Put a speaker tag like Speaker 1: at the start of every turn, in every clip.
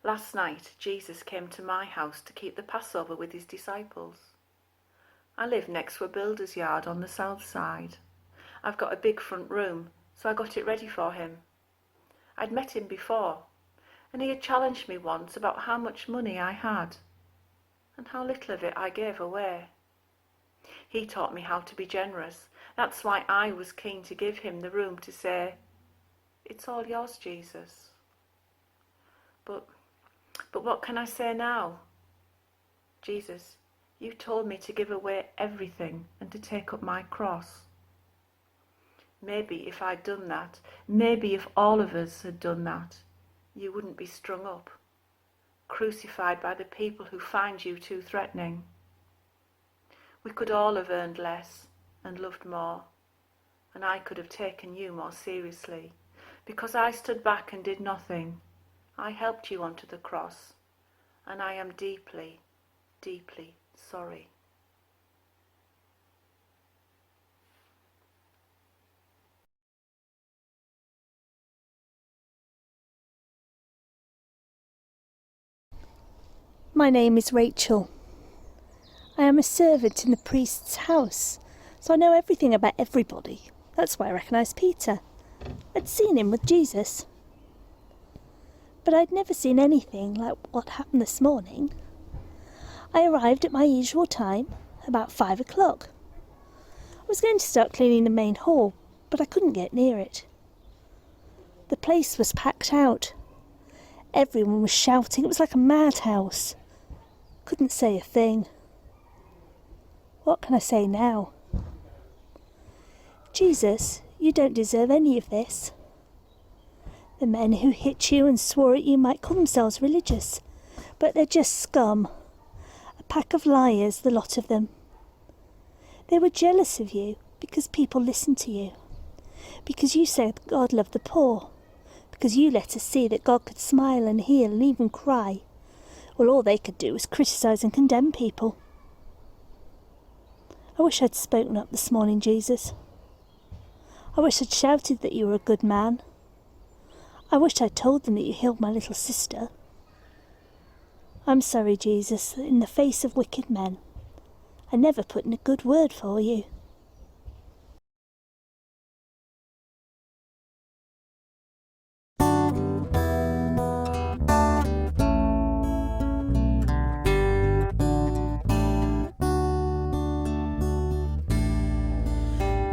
Speaker 1: Last night, Jesus came to my house to keep the Passover with his disciples. I live next to a builder's yard on the south side. I've got a big front room, so I got it ready for him. I'd met him before, and he had challenged me once about how much money I had, and how little of it I gave away. He taught me how to be generous. That's why I was keen to give him the room to say, "It's all yours, Jesus." But what can I say now? Jesus, you told me to give away everything and to take up my cross. Maybe if I'd done that, maybe if all of us had done that, you wouldn't be strung up, crucified by the people who find you too threatening. We could all have earned less and loved more, and I could have taken you more seriously. Because I stood back and did nothing, I helped you onto the cross, and I am deeply, deeply sorry.
Speaker 2: My name is Rachel. I am a servant in the priest's house, so I know everything about everybody. That's why I recognised Peter. I'd seen him with Jesus. But I'd never seen anything like what happened this morning. I arrived at my usual time, about 5 o'clock. I was going to start cleaning the main hall, but I couldn't get near it. The place was packed out. Everyone was shouting. It was like a madhouse. Couldn't say a thing. What can I say now? Jesus, you don't deserve any of this. The men who hit you and swore at you might call themselves religious, but they're just scum. A pack of liars, the lot of them. They were jealous of you because people listened to you, because you said God loved the poor, because you let us see that God could smile and heal and even cry. Well, all they could do was criticise and condemn people. I wish I'd spoken up this morning, Jesus. I wish I'd shouted that you were a good man. I wish I'd told them that you healed my little sister. I'm sorry, Jesus, that in the face of wicked men, I never put in a good word for you.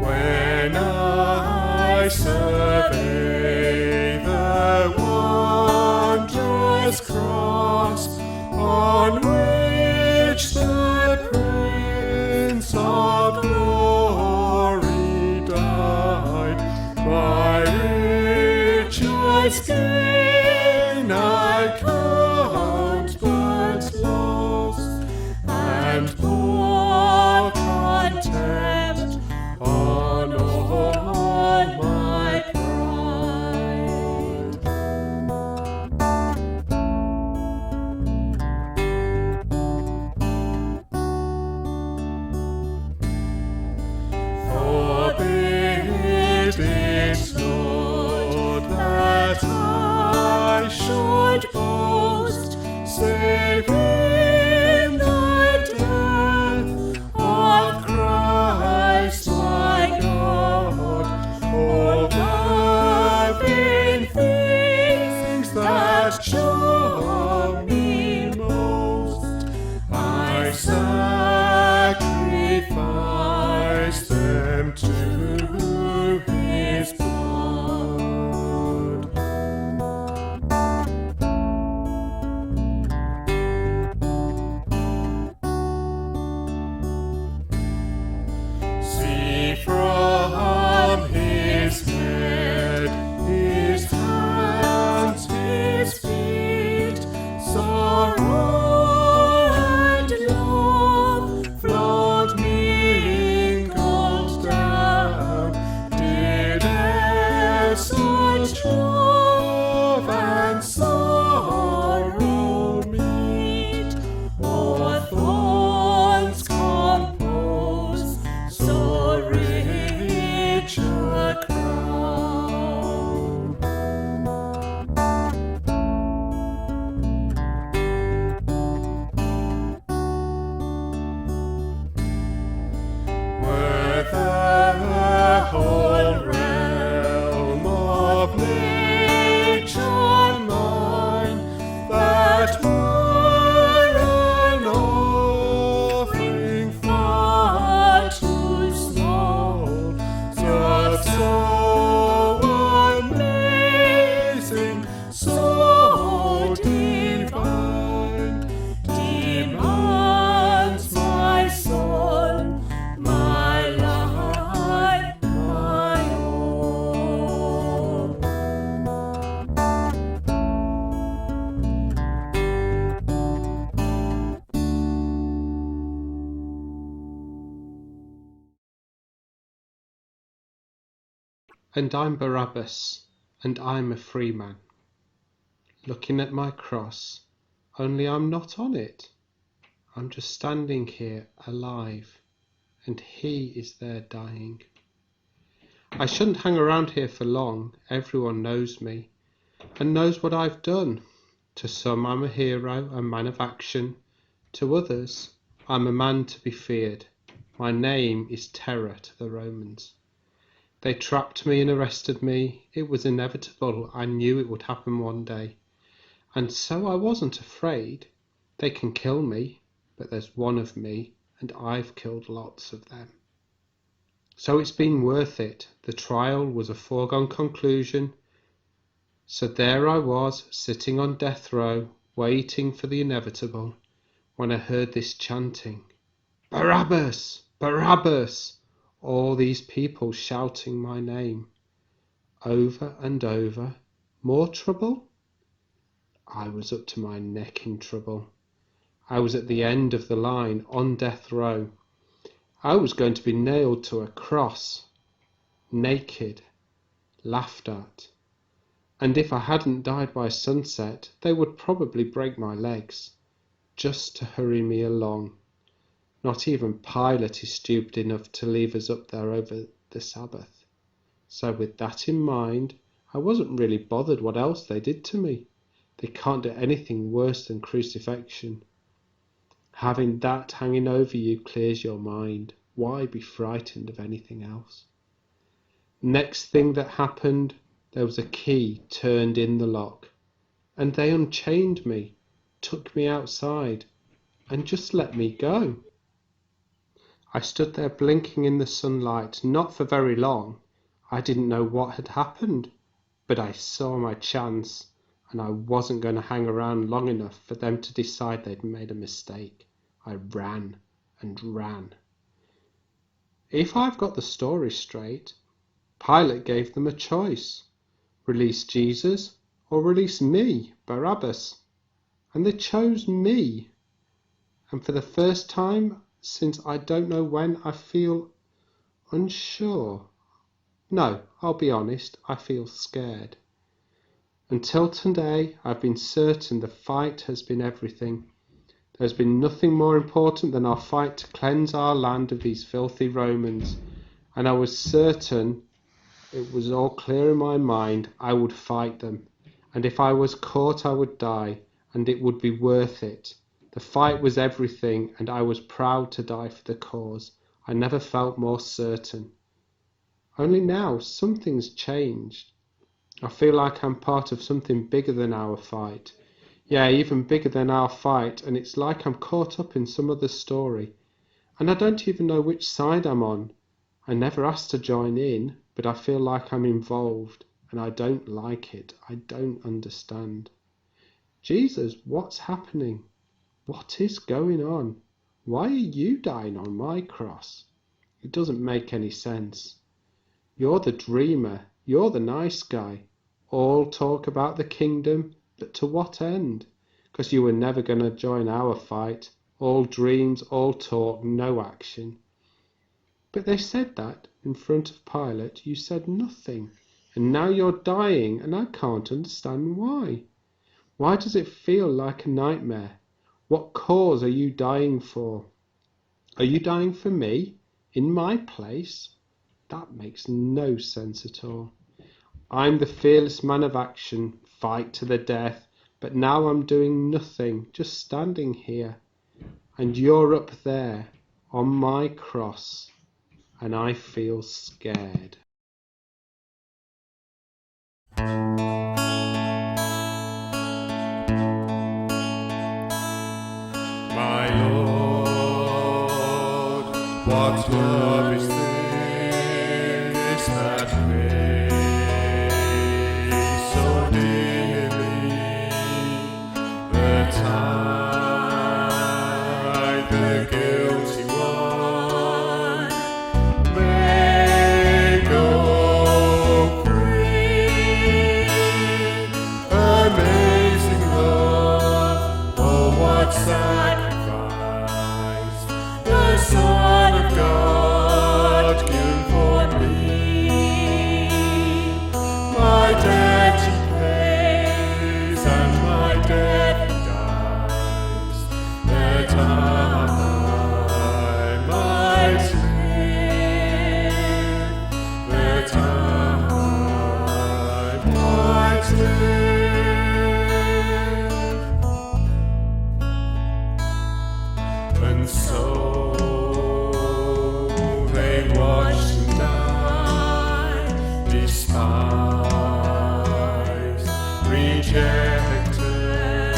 Speaker 3: When I survey the wondrous cross on which the Prince of Glory died, my richest gain I count but loss, and pour contempt on all my
Speaker 4: and I'm Barabbas, and I'm a free man, looking at my cross, only I'm not on it. I'm just standing here alive, and he is there dying. I shouldn't hang around here for long. Everyone knows me and knows what I've done. To some I'm a hero, a man of action. To others I'm a man to be feared. My name is terror to the Romans. They trapped me and arrested me. It was inevitable. I knew it would happen one day. And so I wasn't afraid. They can kill me, but there's one of me, and I've killed lots of them. So it's been worth it. The trial was a foregone conclusion. So there I was, sitting on death row, waiting for the inevitable, when I heard this chanting. Barabbas! Barabbas! All these people shouting my name. Over and over. More trouble? I was up to my neck in trouble. I was at the end of the line, on death row. I was going to be nailed to a cross, naked, laughed at. And if I hadn't died by sunset, they would probably break my legs, just to hurry me along. Not even Pilate is stupid enough to leave us up there over the Sabbath. So with that in mind, I wasn't really bothered what else they did to me. They can't do anything worse than crucifixion. Having that hanging over you clears your mind. Why be frightened of anything else? Next thing that happened, there was a key turned in the lock, and they unchained me, took me outside, and just let me go. I stood there blinking in the sunlight, not for very long. I didn't know what had happened, but I saw my chance, and I wasn't going to hang around long enough for them to decide they'd made a mistake. I ran and ran. If I've got the story straight, Pilate gave them a choice. Release Jesus or release me, Barabbas. And they chose me. And for the first time since I don't know when, I feel unsure. No, I'll be honest, I feel scared. Until today, I've been certain the fight has been everything. There's been nothing more important than our fight to cleanse our land of these filthy Romans. And I was certain, it was all clear in my mind, I would fight them. And if I was caught, I would die, and it would be worth it. The fight was everything, and I was proud to die for the cause. I never felt more certain. Only now, something's changed. I feel like I'm part of something bigger than our fight. Yeah, even bigger than our fight, and it's like I'm caught up in some other story. And I don't even know which side I'm on. I never asked to join in, but I feel like I'm involved, and I don't like it. I don't understand. Jesus, what's happening? What is going on? Why are you dying on my cross? It doesn't make any sense. You're the dreamer. You're the nice guy. All talk about the kingdom, but to what end? Because you were never going to join our fight. All dreams, all talk, no action. But they said that in front of Pilate. You said nothing. And now you're dying, and I can't understand why. Why does it feel like a nightmare? What cause are you dying for? Are you dying for me? In my place? That makes no sense at all. I'm the fearless man of action, fight to the death, but now I'm doing nothing, just standing here. And you're up there, on my cross, and I feel scared.
Speaker 3: My Lord, what love is this that weighs so dearly, that I, the guilty one, may go free? Amazing love, oh what sacrifice, the Son of God given for me. rejected,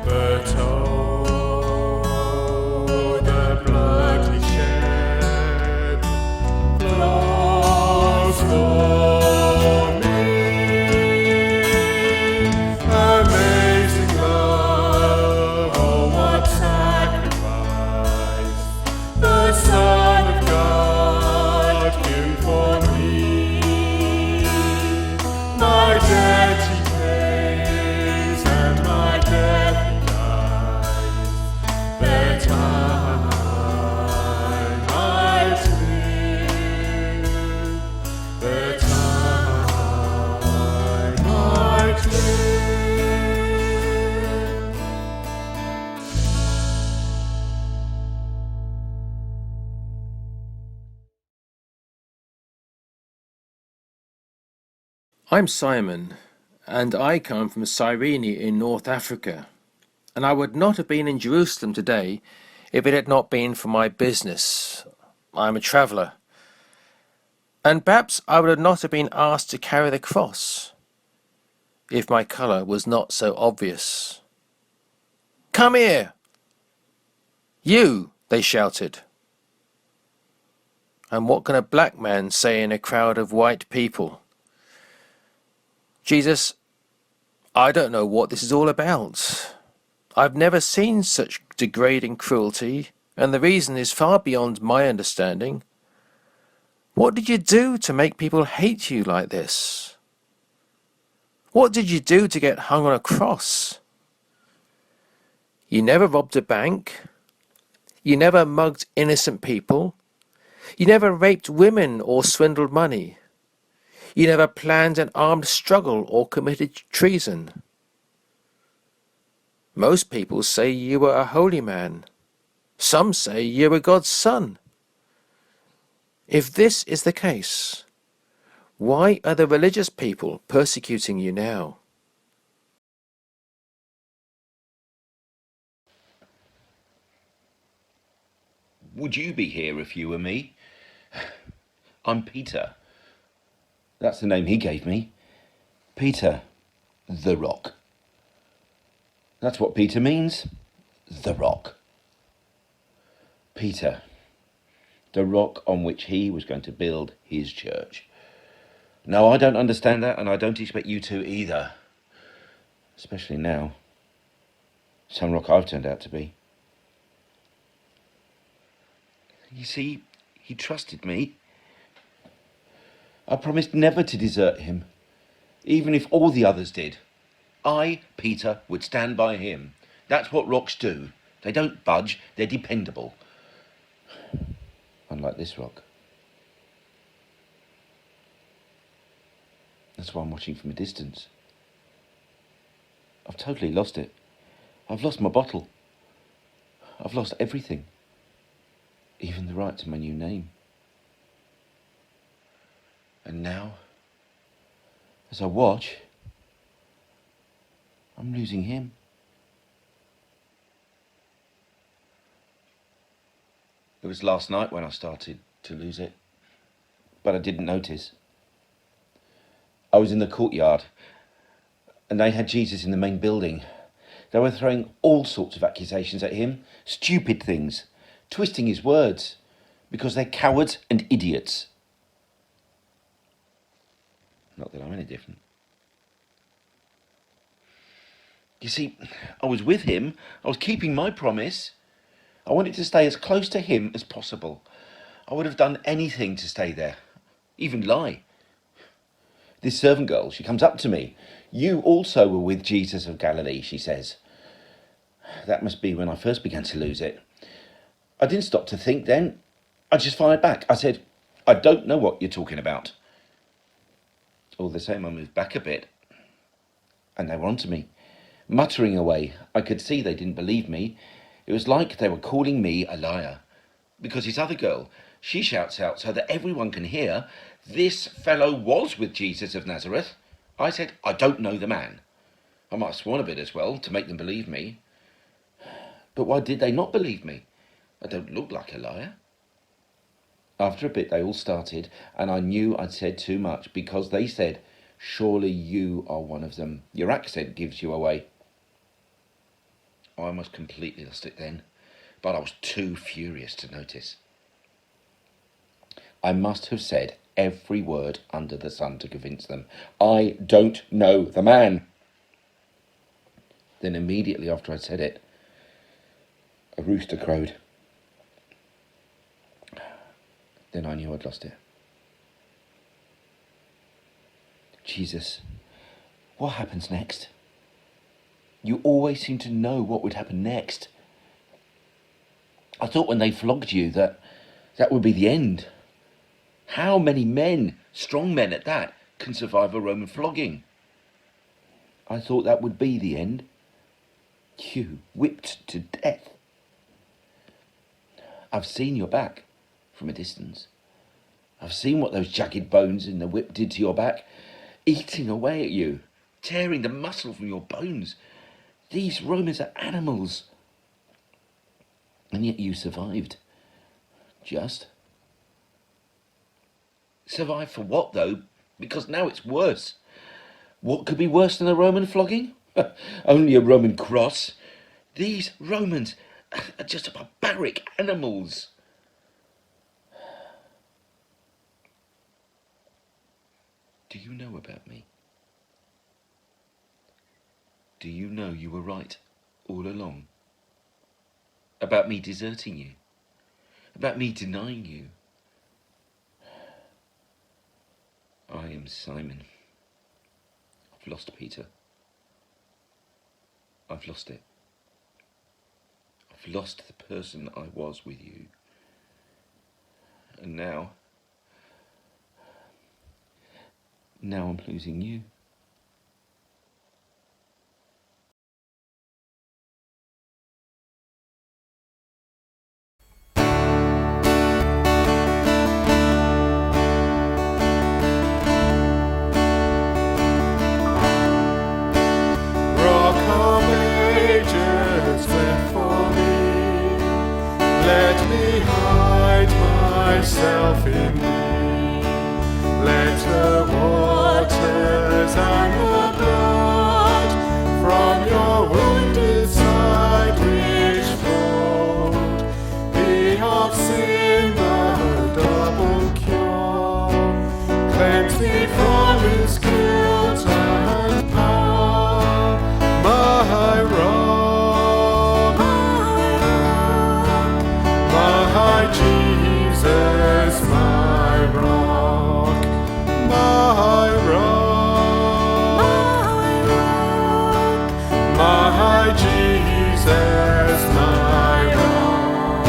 Speaker 3: but oh, the blood he shed flows for me. Amazing love, oh what sacrifice the Son of God given for me. My debt he pays and my death he dies, that I might live, that I might live.
Speaker 5: I'm Simon, and I come from Cyrene in North Africa, and I would not have been in Jerusalem today if it had not been for my business. I'm a traveller, and perhaps I would not have been asked to carry the cross if my colour was not so obvious. "Come here! You!" they shouted. And what can a black man say in a crowd of white people? "Jesus, I don't know what this is all about. I've never seen such degrading cruelty, and the reason is far beyond my understanding. What did you do to make people hate you like this? What did you do to get hung on a cross? You never robbed a bank. You never mugged innocent people. You never raped women or swindled money. You never planned an armed struggle or committed treason. Most people say you were a holy man. Some say you were God's son. If this is the case, why are the religious people persecuting you now?"
Speaker 6: Would you be here if you were me? I'm Peter. That's the name he gave me. Peter, the Rock. That's what Peter means. The Rock. Peter, the rock on which he was going to build his church. No, I don't understand that, and I don't expect you to either. Especially now. Some rock I've turned out to be. You see, he trusted me. I promised never to desert him, even if all the others did. I, Peter, would stand by him. That's what rocks do. They don't budge, they're dependable. Unlike this rock. That's why I'm watching from a distance. I've totally lost it. I've lost my bottle. I've lost everything. Even the right to my new name. And now, as I watch, I'm losing him. It was last night when I started to lose it, but I didn't notice. I was in the courtyard, and they had Jesus in the main building. They were throwing all sorts of accusations at him, stupid things, twisting his words, because they're cowards and idiots. Not that I'm any different. You see, I was with him. I was keeping my promise. I wanted to stay as close to him as possible. I would have done anything to stay there, even lie. This servant girl, she comes up to me. "You also were with Jesus of Galilee," she says. That must be when I first began to lose it. I didn't stop to think then. I just fired back. I said, "I don't know what you're talking about." All the same, I moved back a bit, and they were onto me, muttering away. I could see they didn't believe me. It was like they were calling me a liar. Because this other girl, she shouts out so that everyone can hear, "This fellow was with Jesus of Nazareth." I said, "I don't know the man." I might have sworn a bit as well to make them believe me. But why did they not believe me? I don't look like a liar. After a bit, they all started, and I knew I'd said too much, because they said, Surely you are one of them. Your accent gives you away. I almost completely lost it then, but I was too furious to notice. I must have said every word under the sun to convince them. I don't know the man. Then immediately after I'd said it, a rooster crowed. Then I knew I'd lost it. Jesus, what happens next? You always seem to know what would happen next. I thought when they flogged you that would be the end. How many men, strong men at that, can survive a Roman flogging? I thought that would be the end. You whipped to death. I've seen your back from a distance. I've seen what those jagged bones in the whip did to your back, eating away at you, tearing the muscle from your bones. These Romans are animals. And yet you survived. Just. Survived for what, though? Because now it's worse. What could be worse than a Roman flogging? Only a Roman cross. These Romans are just barbaric animals. Do you know about me? Do you know you were right all along? About me deserting you? About me denying you? I am Simon. I've lost Peter. I've lost it. I've lost the person I was with you. And now I'm losing you.
Speaker 3: Rock of ages, cleft for me. Let me hide myself in thee. Let the waters and the blood from your wounded side which flowed be of sin the double cure. Cleanse me from his guilt and power, my rock, my Jesus, my rock, my rock, my Jesus, my rock.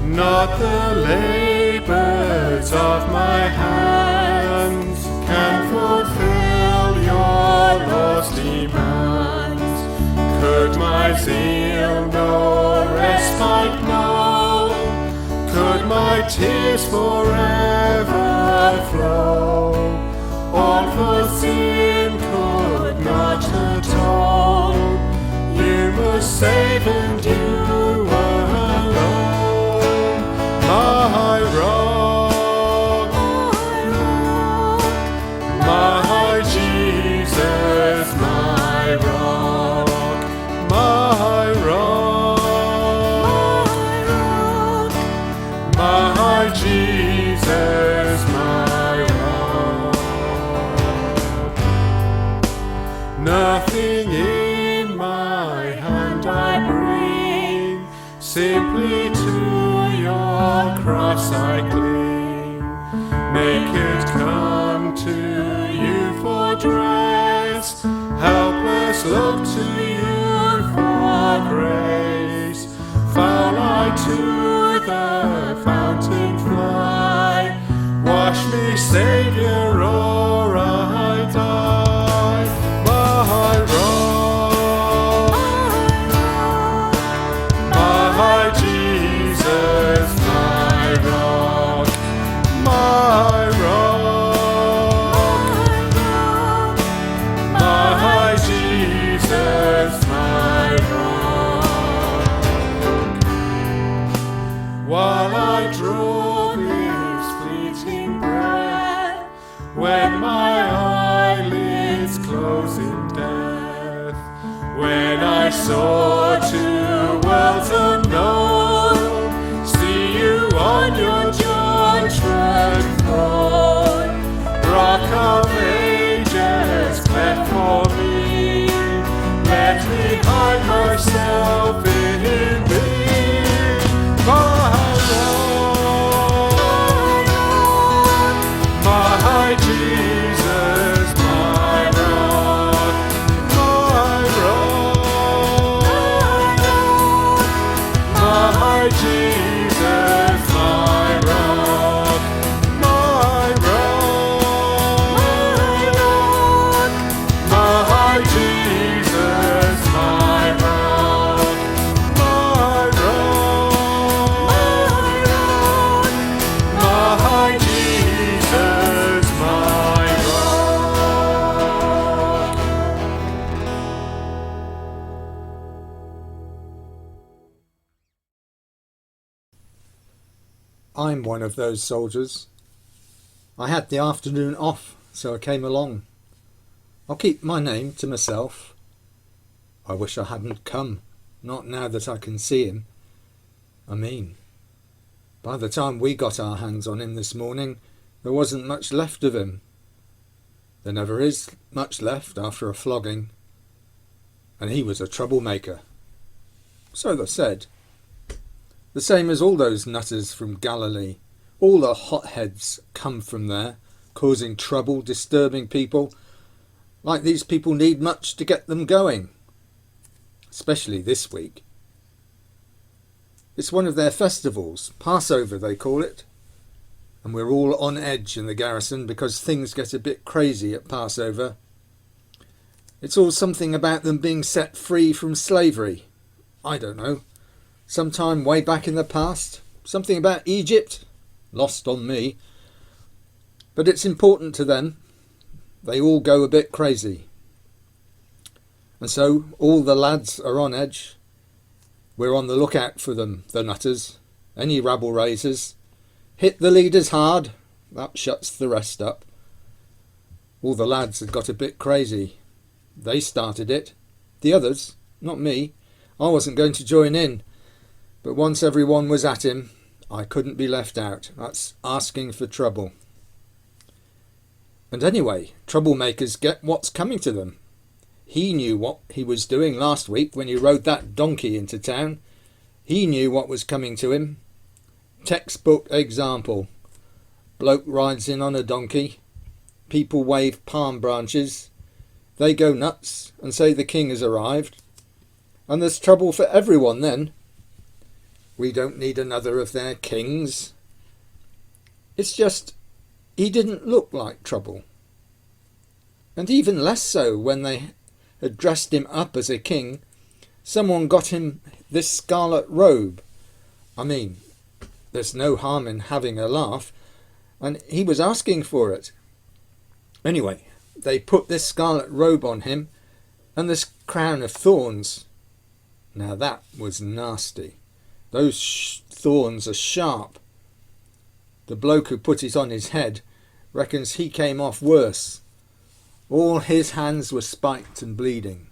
Speaker 3: Not the labors of my hands can fulfill your law's demands. Could my zeal no respite know? Could my tears forever flow? All for sin could not atone. You must save and you alone. My rock, my Jesus, my rock, my rock, my Jesus, my rock. Nothing in my hand I bring, simply to your cross I cling. Naked come to you for dress, helpless look to you for grace. Foul I to the fountain fly, wash me, Saviour, or I die. My rock, my Jesus, my rock, my rock, my Jesus, my rock. While I draw this fleeting breath, when my eyelids close in death, when I soar to worlds unknown, see you on your judgment throne, Rock of Ages, cleft for me, let me hide myself in thee, my Jesus, my rock, my Jesus, my rock, my Jesus, my rock, my Jesus, my rock.
Speaker 7: I'm one of those soldiers. I had the afternoon off, so I came along. I'll keep my name to myself. I wish I hadn't come, not now that I can see him. I mean, by the time we got our hands on him this morning, there wasn't much left of him. There never is much left after a flogging. And he was a troublemaker. So they said. The same as all those nutters from Galilee. All the hotheads come from there, causing trouble, disturbing people, like these people need much to get them going. Especially this week. It's one of their festivals, Passover they call it. And we're all on edge in the garrison because things get a bit crazy at Passover. It's all something about them being set free from slavery. I don't know. Sometime way back in the past. Something about Egypt. Lost on me. But it's important to them. They all go a bit crazy. And so all the lads are on edge. We're on the lookout for them, the nutters. Any rabble raisers. Hit the leaders hard. That shuts the rest up. All the lads had got a bit crazy. They started it. The others, not me. I wasn't going to join in. But once everyone was at him, I couldn't be left out. That's asking for trouble. And anyway, troublemakers get what's coming to them. He knew what he was doing last week when he rode that donkey into town. He knew what was coming to him. Textbook example. Bloke rides in on a donkey. People wave palm branches. They go nuts and say the king has arrived. And there's trouble for everyone then. We don't need another of their kings. It's just, he didn't look like trouble. And even less so when they had dressed him up as a king. Someone got him this scarlet robe. I mean, there's no harm in having a laugh. And he was asking for it. Anyway, they put this scarlet robe on him and this crown of thorns. Now that was nasty. Those thorns are sharp. The bloke who put it on his head reckons he came off worse. All his hands were spiked and bleeding.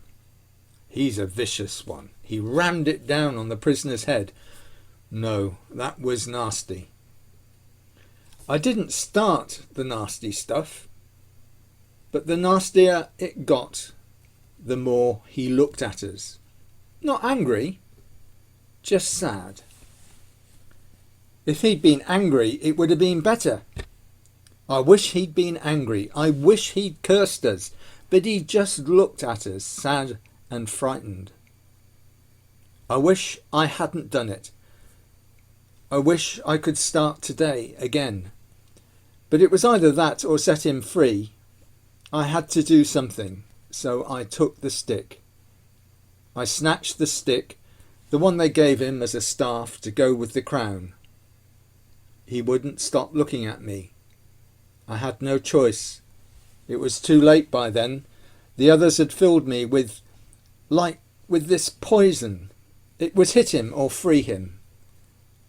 Speaker 7: He's a vicious one. He rammed it down on the prisoner's head. No, that was nasty. I didn't start the nasty stuff, but the nastier it got, the more he looked at us. Not angry, just sad. If he'd been angry, it would have been better. I wish he'd been angry. I wish he'd cursed us. But he just looked at us, sad and frightened. I wish I hadn't done it. I wish I could start today again. But it was either that or set him free. I had to do something, so I took the stick. I snatched the stick, the one they gave him as a staff to go with the crown. He wouldn't stop looking at me. I had no choice. It was too late by then. The others had filled me with this poison. It would hit him or free him.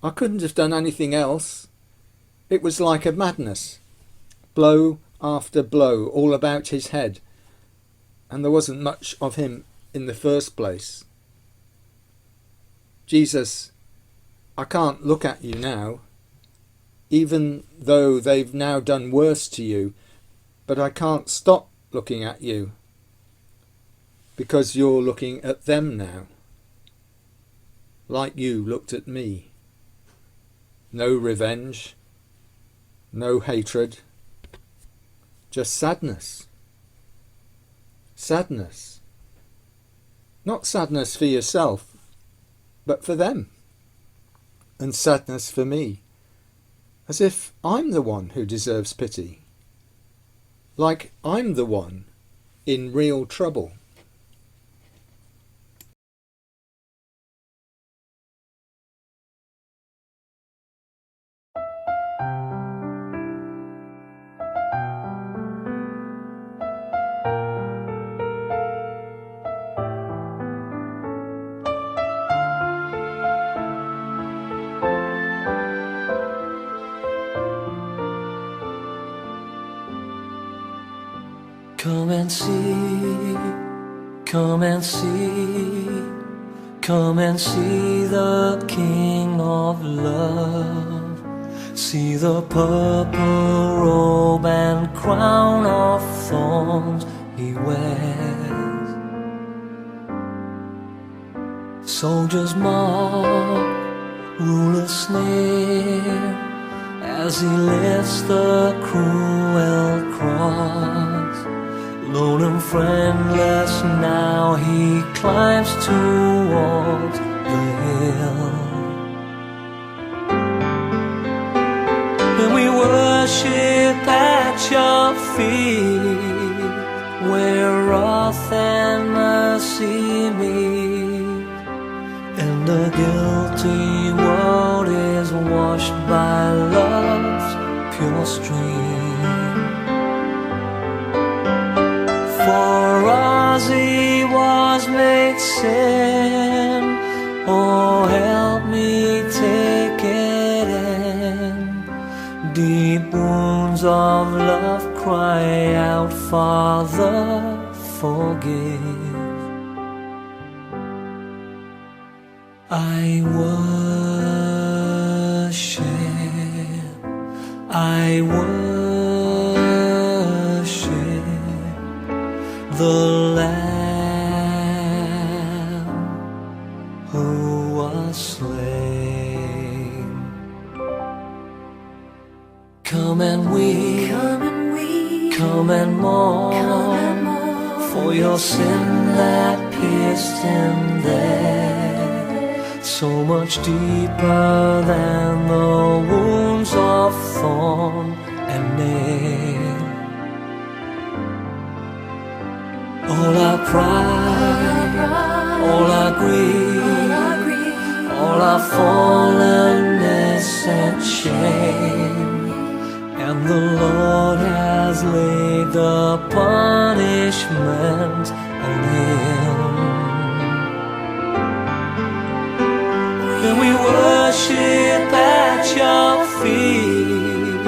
Speaker 7: I couldn't have done anything else. It was like a madness. Blow after blow all about his head, and there wasn't much of him in the first place. Jesus, I can't look at you now, even though they've now done worse to you, but I can't stop looking at you, because you're looking at them now, like you looked at me. No revenge, no hatred, just sadness. Sadness. Not sadness for yourself, but for them. And sadness for me. As if I'm the one who deserves pity. Like I'm the one in real trouble.
Speaker 8: Come and see, come and see, come and see the King of Love. See the purple robe and crown of thorns he wears. Soldiers mock, rulers sneer, as he lifts the cruel cross. Lone and friendless now he climbs towards the hill. And we worship at your feet, where wrath and mercy meet, and the guilty world is washed by love's pure stream. For us he was made sin, oh help me take it in. Deep wounds of love cry out, Father, forgive. I worship the Lamb who was slain. Come and weep, come and mourn, for your sin that pierced him there, so much deeper than the wounds of thorn and nail. All our pride, all our greed, all our fallenness and shame, and the Lord has laid the punishment on him. And we worship at your feet,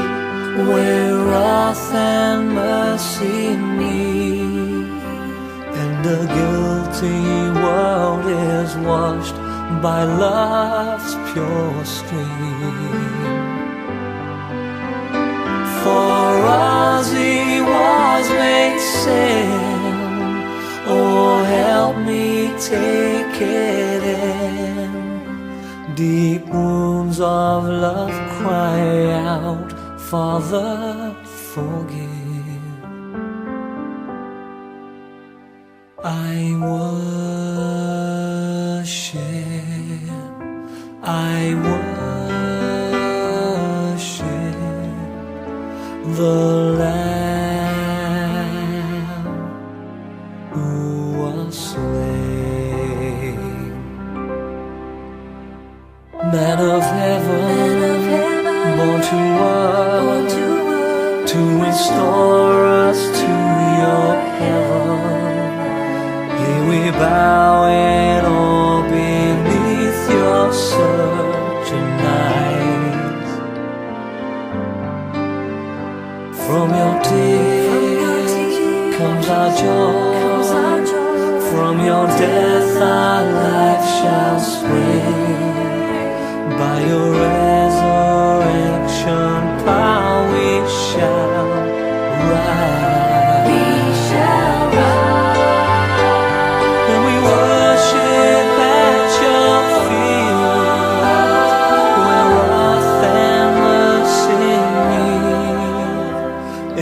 Speaker 8: where wrath and mercy meet, and the guilty world is washed by love's pure stream. For us he was made sin, oh help me take it in. Deep wounds of love cry out, Father, forgive. I worship the Lamb who was slain. Man of heaven, born to earth, to restore us to your heaven. Here we bow in awe beneath your searching eyes. From your tears our joy. From your death our life shall spring. By your resurrection power we shall rise. We shall rise. And we worship at your feet, where wrath and mercy meet,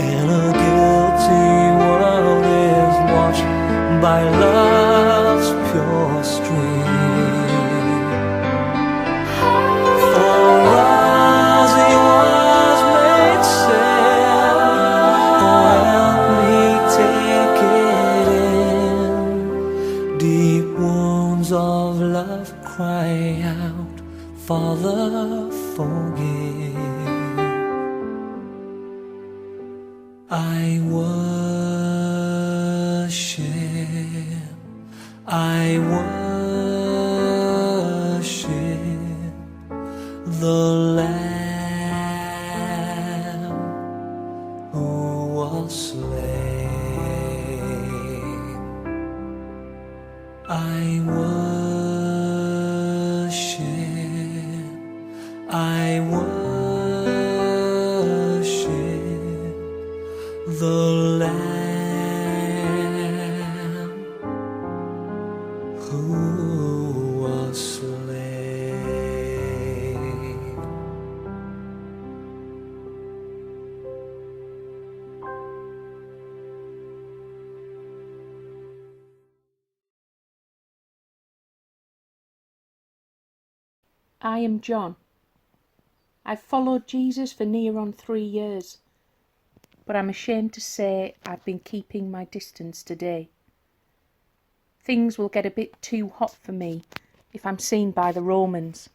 Speaker 8: and a guilty world is washed by love's pure stream. For us he was made sin. Oh, help me take it in. Deep wounds of love cry out, Father, forgive. I worship the Lamb who was slain. I worship the Lamb who was slain.
Speaker 9: I am John. I've followed Jesus for near on 3 years, but I'm ashamed to say I've been keeping my distance today. Things will get a bit too hot for me if I'm seen by the Romans.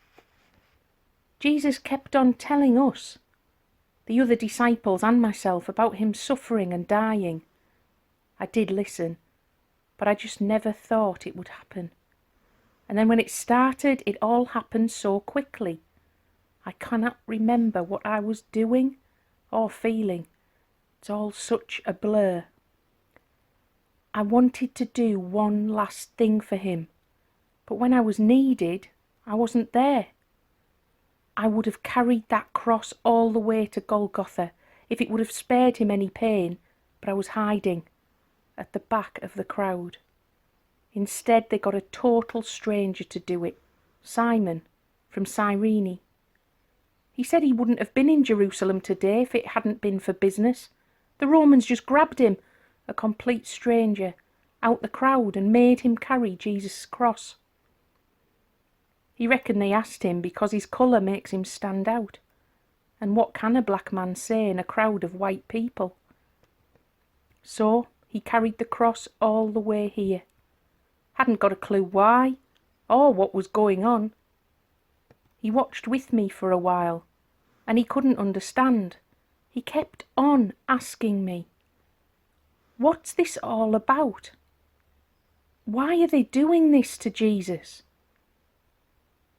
Speaker 9: Jesus kept on telling us, the other disciples and myself, about him suffering and dying. I did listen, but I just never thought it would happen. And then when it started, it all happened so quickly. I cannot remember what I was doing or feeling. It's all such a blur. I wanted to do one last thing for him, but when I was needed, I wasn't there. I would have carried that cross all the way to Golgotha if it would have spared him any pain, but I was hiding at the back of the crowd. Instead, they got a total stranger to do it, Simon from Cyrene. He said he wouldn't have been in Jerusalem today if it hadn't been for business. The Romans just grabbed him, a complete stranger, out the crowd and made him carry Jesus' cross. He reckoned they asked him because his colour makes him stand out. And what can a black man say in a crowd of white people? So he carried the cross all the way here. Hadn't got a clue why or what was going on. He watched with me for a while, and he couldn't understand. He kept on asking me, "What's this all about? Why are they doing this to Jesus?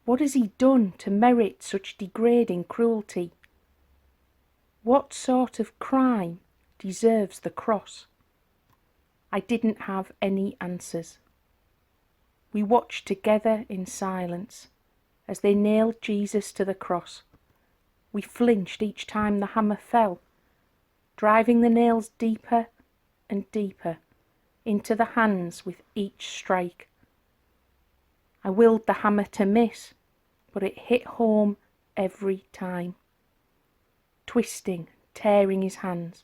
Speaker 9: What has he done to merit such degrading cruelty? What sort of crime deserves the cross?" I didn't have any answers. We watched together in silence as they nailed Jesus to the cross. We flinched each time the hammer fell, driving the nails deeper and deeper into the hands with each strike. I willed the hammer to miss, but it hit home every time, twisting, tearing his hands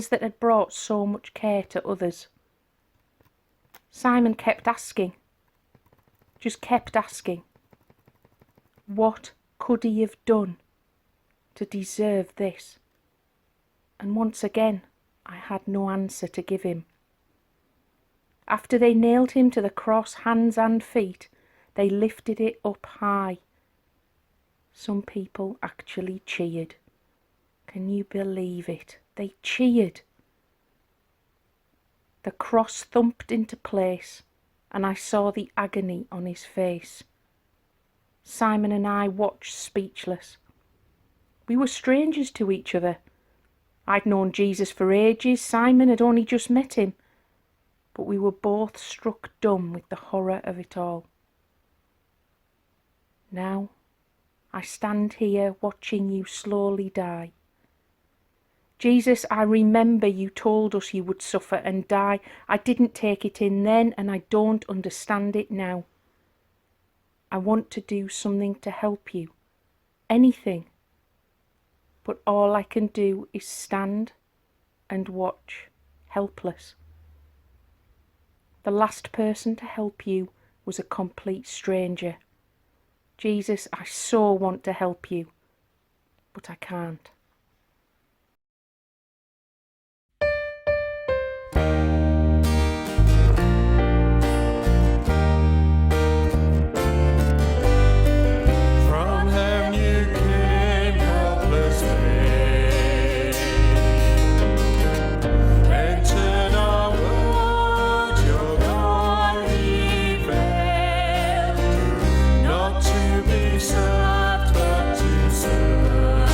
Speaker 9: that had brought so much care to others. Simon kept asking, just kept asking, what could he have done to deserve this? And once again, I had no answer to give him. After they nailed him to the cross, hands and feet, they lifted it up high. Some people actually cheered. Can you believe it? They cheered. The cross thumped into place, and I saw the agony on his face. Simon and I watched speechless. We were strangers to each other. I'd known Jesus for ages. Simon had only just met him. but we were both struck dumb with the horror of it all. Now I stand here watching you slowly die. Jesus, I remember you told us you would suffer and die. I didn't take it in then, and I don't understand it now. I want to do something to help you, anything. But all I can do is stand and watch, helpless. The last person to help you was a complete stranger. Jesus, I so want to help you, but I can't.
Speaker 3: From heaven you came helplessly, entered our world, your glory veiled, not to be served but to serve.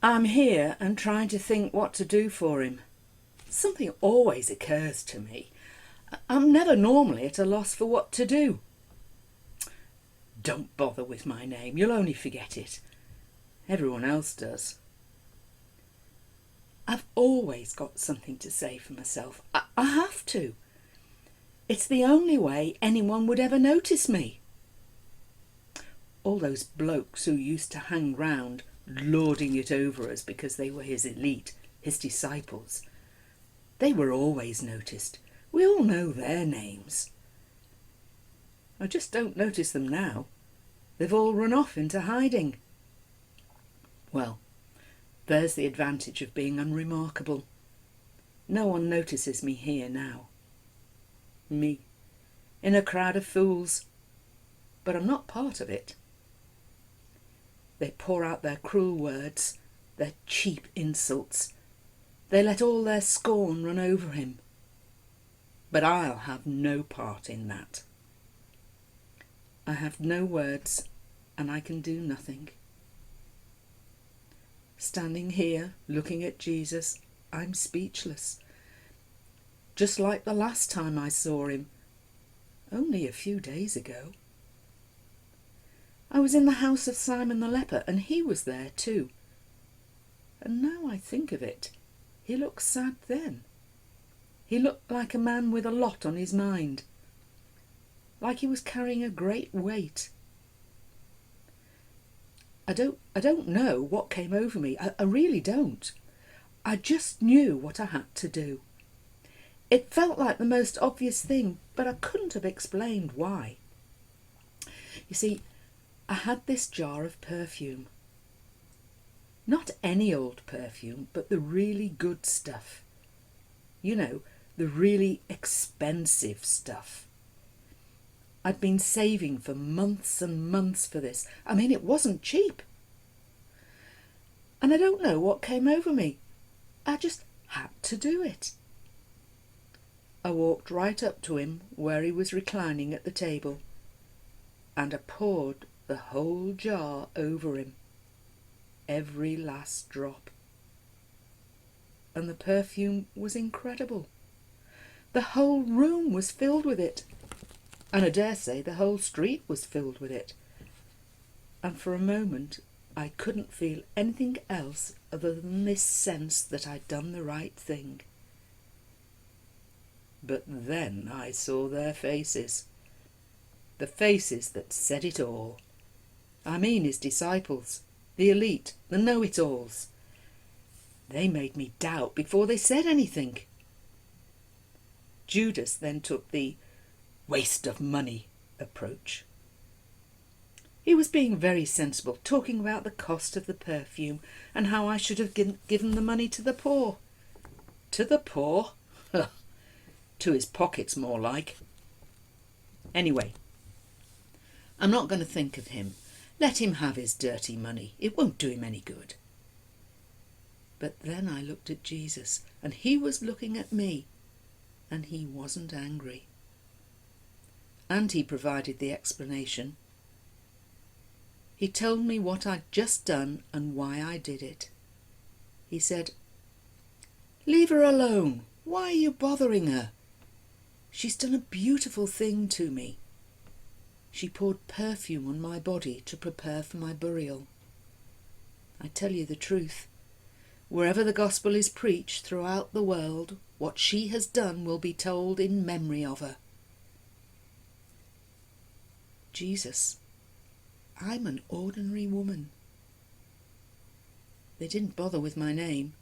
Speaker 10: I'm here and trying to think what to do for him. Something always occurs to me. I'm never normally at a loss for what to do. Don't bother with my name, you'll only forget it. Everyone else does. I've always got something to say for myself. I have to. It's the only way anyone would ever notice me. All those blokes who used to hang round lording it over us because they were his elite, his disciples, they were always noticed. We all know their names. I just don't notice them now. They've all run off into hiding. Well, there's the advantage of being unremarkable. No one notices me here now. Me, in a crowd of fools. But I'm not part of it. They pour out their cruel words, their cheap insults. They let all their scorn run over him. But I'll have no part in that. I have no words, and I can do nothing. Standing here, looking at Jesus, I'm speechless. Just like the last time I saw him, only a few days ago. I was in the house of Simon the leper, and he was there too. And now I think of it, he looked sad then. He looked like a man with a lot on his mind, like he was carrying a great weight. I don't know what came over me. I really don't. I just knew what I had to do. It felt like the most obvious thing, but I couldn't have explained why. You see, I had this jar of perfume. Not any old perfume, but the really good stuff. You know, the really expensive stuff. I'd been saving for months and months for this. I mean, it wasn't cheap. And I don't know what came over me. I just had to do it. I walked right up to him where he was reclining at the table, and I poured the whole jar over him, every last drop. And the perfume was incredible. The whole room was filled with it, and I dare say the whole street was filled with it. And for a moment I couldn't feel anything else other than this sense that I'd done the right thing. But then I saw their faces, the faces that said it all. I mean his disciples, the elite, the know-it-alls. They made me doubt before they said anything. Judas then took the waste of money approach. He was being very sensible, talking about the cost of the perfume and how I should have given the money to the poor. To the poor? To his pockets, more like. Anyway, I'm not going to think of him. Let him have his dirty money. It won't do him any good. But then I looked at Jesus, and he was looking at me, and he wasn't angry. And he provided the explanation. He told me what I'd just done and why I did it. He said, "Leave her alone. Why are you bothering her? She's done a beautiful thing to me. She poured perfume on my body to prepare for my burial. I tell you the truth. Wherever the gospel is preached throughout the world, what she has done will be told in memory of her." Jesus, I'm an ordinary woman. They didn't bother with my name,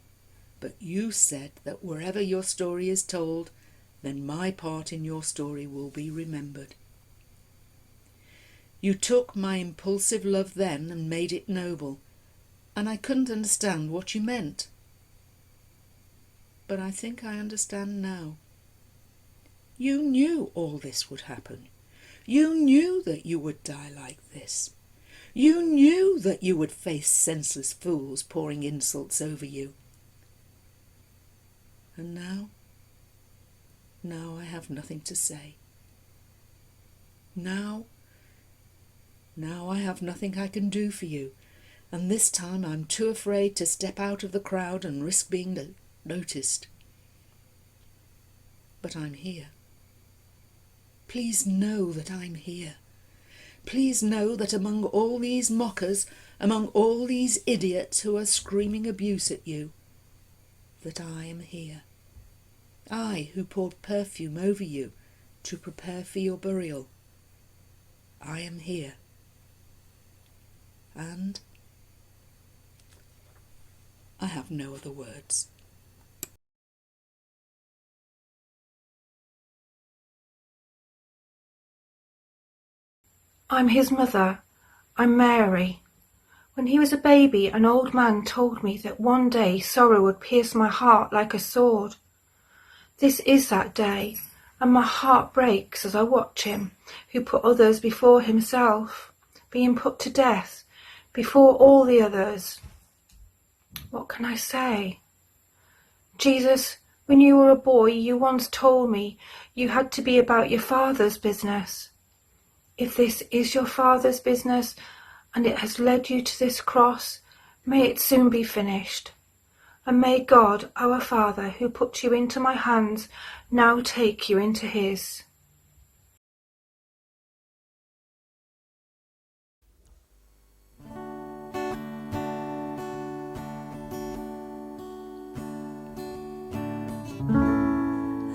Speaker 10: but you said that wherever your story is told, then my part in your story will be remembered. You took my impulsive love then and made it noble, and I couldn't understand what you meant. But I think I understand now. You knew all this would happen. You knew that you would die like this. You knew that you would face senseless fools pouring insults over you. And now I have nothing to say. Now I have nothing I can do for you, and this time I'm too afraid to step out of the crowd and risk being noticed. But I'm here. Please know that I'm here. Please know that among all these mockers, among all these idiots who are screaming abuse at you, that I am here. I who poured perfume over you to prepare for your burial. I am here. And I have no other words.
Speaker 1: I'm his mother. I'm Mary. When he was a baby, an old man told me that one day sorrow would pierce my heart like a sword. This is that day, and my heart breaks as I watch him, who put others before himself, being put to death before all the others. What can I say? Jesus, when you were a boy, you once told me you had to be about your Father's business. If this is your Father's business, and it has led you to this cross, may it soon be finished. And may God, our Father, who put you into my hands, now take you into his.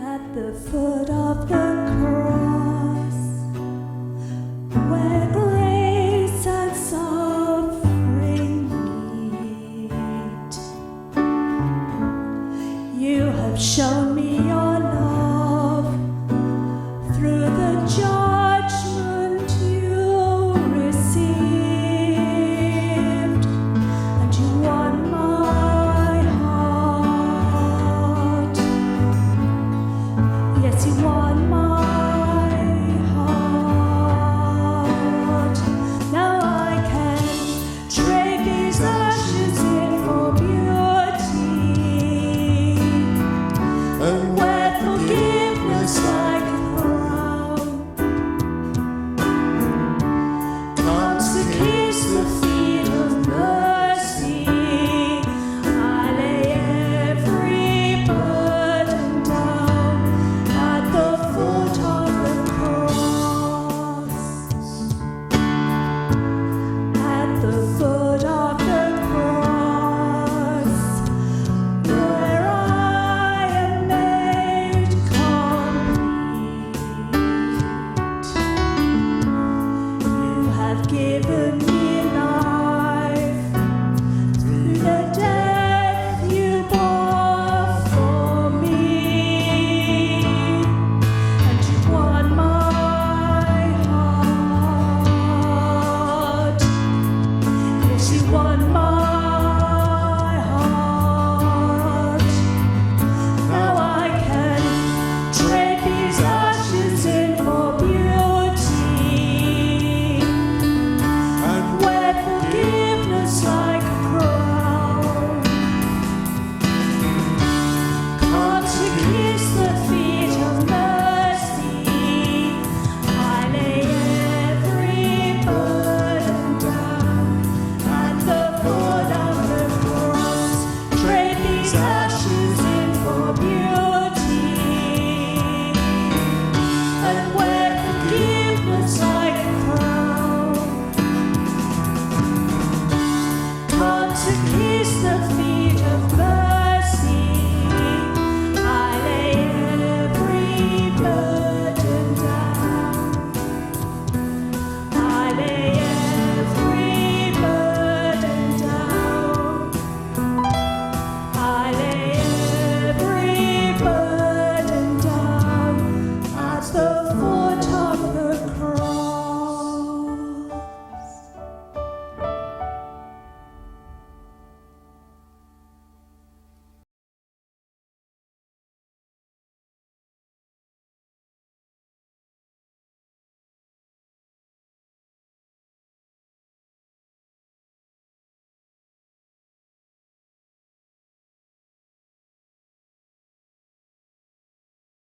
Speaker 2: At the foot of the cross, where grace and suffering meet, you have shown me your